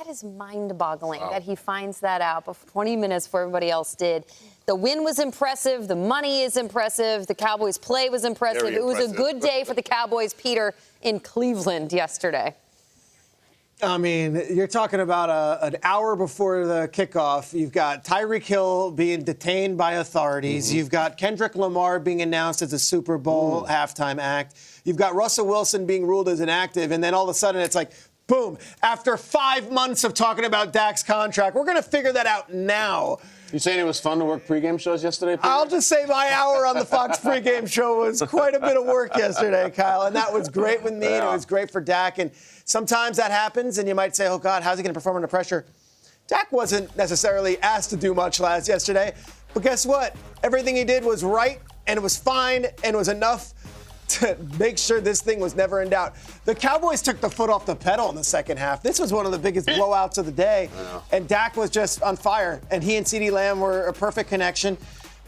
That is mind-boggling that he finds that out before 20 minutes before everybody else did. The win was impressive. The money is impressive. The Cowboys' play was impressive. It was a good day for the Cowboys, Peter, in Cleveland yesterday. I mean, you're talking about an hour before the kickoff. You've got Tyreek Hill being detained by authorities. You've got Kendrick Lamar being announced as a Super Bowl halftime act. You've got Russell Wilson being ruled as inactive. And then all of a sudden it's like, boom, after 5 months of talking about Dak's contract, we're going to figure that out now. You saying it was fun to work pregame shows yesterday, Peter? I'll just say my hour on the Fox pregame show was quite a bit of work yesterday, Kyle, and that was great with me, and it was great for Dak. And sometimes that happens, and you might say, oh, God, how's he going to perform under pressure? Dak wasn't necessarily asked to do much yesterday, but guess what? Everything he did was right, and it was fine, and it was enough to make sure this thing was never in doubt. The Cowboys took the foot off the pedal in the second half. This was one of the biggest blowouts of the day. And Dak was just on fire. And he and CeeDee Lamb were a perfect connection.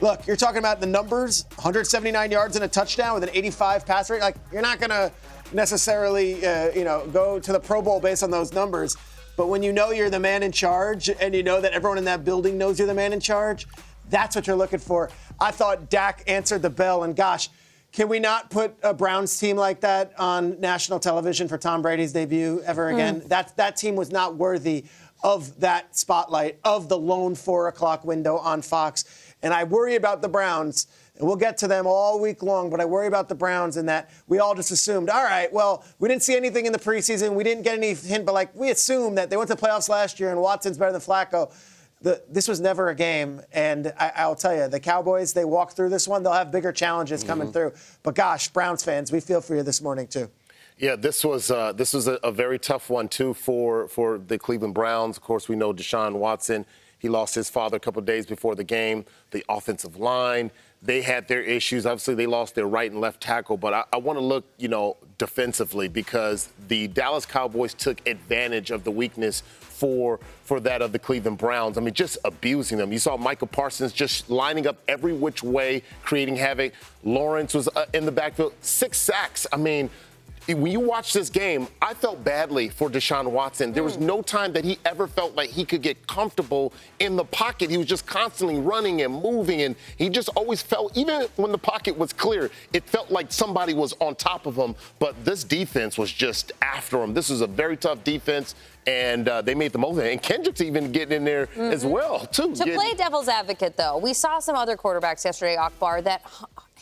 Look, you're talking about the numbers, 179 yards and a touchdown with an 85 pass rate. Like, you're not going to necessarily, go to the Pro Bowl based on those numbers. But when you know you're the man in charge and you know that everyone in that building knows you're the man in charge, that's what you're looking for. I thought Dak answered the bell. And gosh, can we not put a Browns team like that on national television for Tom Brady's debut ever again? That team was not worthy of that spotlight, of the lone 4 o'clock window on Fox. And I worry about the Browns, and we'll get to them all week long, but I worry about the Browns in that we all just assumed, all right, well, we didn't see anything in the preseason. We didn't get any hint, but we assumed that they went to the playoffs last year and Watson's better than Flacco. This was never a game, and I'll tell you, the Cowboys, they walk through this one. They'll have bigger challenges coming through. But gosh, Browns fans, we feel for you this morning too. Yeah, this was a very tough one too for the Cleveland Browns. Of course, we know Deshaun Watson. He lost his father a couple of days before the game. The offensive line, they had their issues. Obviously, they lost their right and left tackle. But I want to look, defensively, because the Dallas Cowboys took advantage of the weakness for that of the Cleveland Browns. I mean, just abusing them. You saw Michael Parsons just lining up every which way, creating havoc. Lawrence was in the backfield, 6 sacks. I mean, when you watch this game, I felt badly for Deshaun Watson. There was no time that he ever felt like he could get comfortable in the pocket. He was just constantly running and moving, and he just always felt, even when the pocket was clear, it felt like somebody was on top of him. But this defense was just after him. This was a very tough defense, and they made the most of it. And Kendrick's even getting in there as well, too. To play devil's advocate, though, we saw some other quarterbacks yesterday, Akbar, that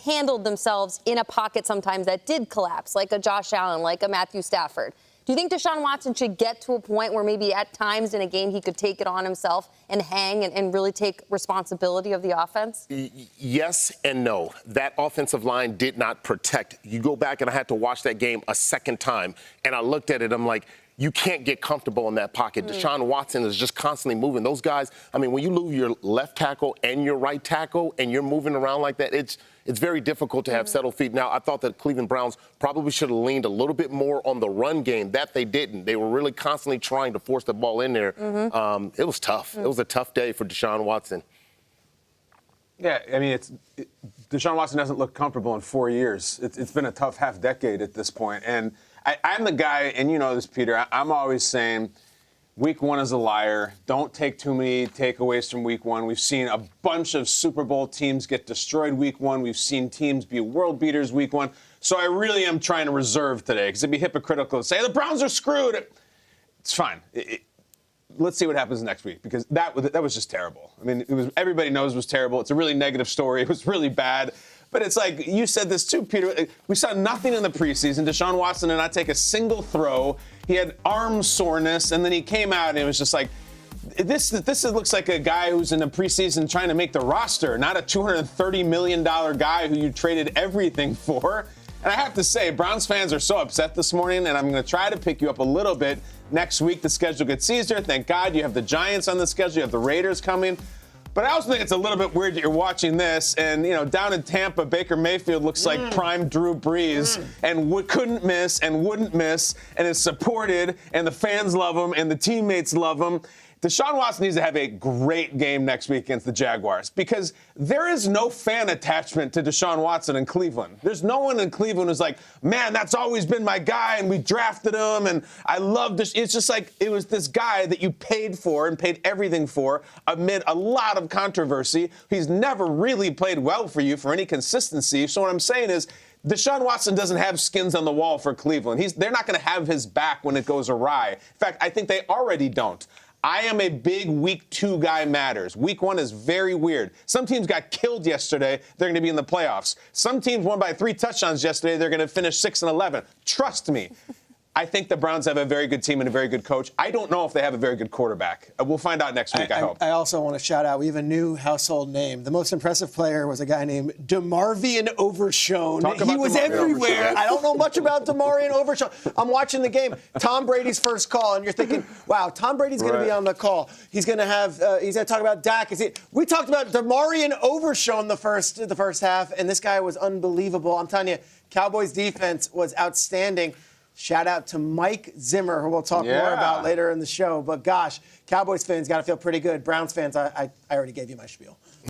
handled themselves in a pocket sometimes that did collapse, like a Josh Allen, like a Matthew Stafford. Do you think Deshaun Watson should get to a point where maybe at times in a game he could take it on himself and hang and really take responsibility of the offense? Yes and no. That offensive line did not protect. You go back, and I had to watch that game a second time, and I looked at it, I'm like, you can't get comfortable in that pocket. Deshaun Watson is just constantly moving. Those guys, I mean, when you lose your left tackle and your right tackle and you're moving around like that, it's very difficult to have settled feet. Now, I thought that Cleveland Browns probably should have leaned a little bit more on the run game. That they didn't. They were really constantly trying to force the ball in there. It was tough. It was a tough day for Deshaun Watson. Yeah, I mean, Deshaun Watson hasn't looked comfortable in 4 years. It's been a tough half decade at this point. And I'm the guy, and you know this, Peter, I'm always saying week one is a liar. Don't take too many takeaways from week one. We've seen a bunch of Super Bowl teams get destroyed week one. We've seen teams be world beaters week one. So I really am trying to reserve today, because it'd be hypocritical to say the Browns are screwed. It's fine. Let's see what happens next week, because that was just terrible. I mean, everybody knows it was terrible. It's a really negative story. It was really bad. But it's like, you said this too, Peter. We saw nothing in the preseason. Deshaun Watson did not take a single throw. He had arm soreness, and then he came out and it was just like, this looks like a guy who's in the preseason trying to make the roster, not a $230 million guy who you traded everything for. And I have to say, Browns fans are so upset this morning, and I'm going to try to pick you up a little bit. Next week, the schedule gets easier. Thank God you have the Giants on the schedule. You have the Raiders coming. But I also think it's a little bit weird that you're watching this, and, down in Tampa, Baker Mayfield looks like prime Drew Brees, and couldn't miss and wouldn't miss, and is supported, and the fans love him, and the teammates love him. Deshaun Watson needs to have a great game next week against the Jaguars because there is no fan attachment to Deshaun Watson in Cleveland. There's no one in Cleveland who's like, man, that's always been my guy, and we drafted him, and I love this. It's just like it was this guy that you paid for and paid everything for amid a lot of controversy. He's never really played well for you for any consistency. So what I'm saying is, Deshaun Watson doesn't have skins on the wall for Cleveland. They're not going to have his back when it goes awry. In fact, I think they already don't. I am a big week 2 guy matters. Week 1 is very weird. Some teams got killed yesterday. They're going to be in the playoffs. Some teams won by 3 touchdowns yesterday. They're going to finish 6-11. Trust me. I think the Browns have a very good team and a very good coach. I don't know if they have a very good quarterback. We'll find out next week, I hope. I also want to shout out, we have a new household name. The most impressive player was a guy named DeMarvion Overshone. He was everywhere. I don't know much about DeMarvion Overshone. I'm watching the game. Tom Brady's first call, and you're thinking, wow, Tom Brady's going to be on the call. He's going to have, he's going to talk about Dak. We talked about DeMarvion Overshone the first half, and this guy was unbelievable. I'm telling you, Cowboys defense was outstanding. Shout out to Mike Zimmer, who we'll talk more about later in the show. But gosh, Cowboys fans got to feel pretty good. Browns fans, I already gave you my spiel.